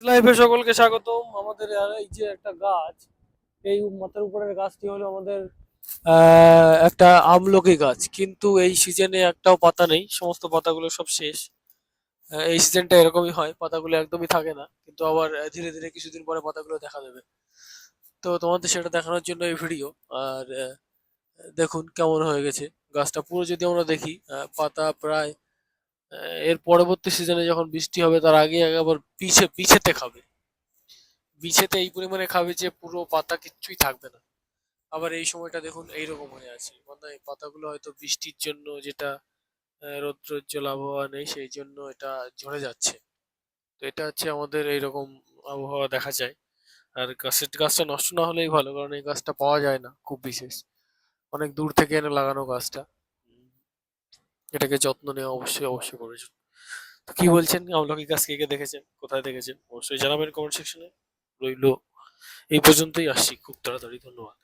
লাইফে সকলকে স্বাগতম। আমাদের এই যে একটা গাছ, এই মাথার উপরের গাছটি হলো আমাদের একটা আমলকি গাছ, কিন্তু এই সিজনে একটাও পাতা নেই, সমস্ত পাতাগুলো সব শেষ। এই সিজনটা এরকমই হয়, পাতাগুলো একদমই থাকে না, কিন্তু আবার ধীরে ধীরে কিছুদিন পরে পাতাগুলো দেখা দেবে। তো তোমাদের সেটা দেখানোর জন্য এই ভিডিও। আর দেখুন কেমন হয়ে গেছে গাছটা পুরো, যদি আমরা দেখি পাতা প্রায় এর পরবর্তী সিজনে যখন বৃষ্টি হবে তার আগে আগে আবার পিছেতে খাবে। বিছেতে এই পরিমাণে খাবে যে পুরো পাতা কিচ্ছুই থাকবে না। আবার এই সময়টা দেখুন এইরকম হয়ে আছে, মানে এই পাতাগুলো হয়তো বৃষ্টির জন্য, যেটা রৌদ্রোজ্জ্বল আবহাওয়া নেই সেই জন্য এটা ঝরে যাচ্ছে। তো এটা হচ্ছে আমাদের এইরকম আবহাওয়া দেখা যায়। আর গাছটা নষ্ট না হলেই ভালো, কারণ এই গাছটা পাওয়া যায় না খুব বিশেষ, অনেক দূর থেকে এনে লাগানো গাছটা। এটাকে যত্ন নেওয়া অবশ্যই অবশ্যই প্রয়োজন। তো কি বলছেন, আমলকি গাছ কে কে দেখেছেন, কোথায় দেখেছেন অবশ্যই জানাবেন কমেন্ট সেকশনে। রইলো এই পর্যন্তই, আসছি খুব তাড়াতাড়ি, ধন্যবাদ।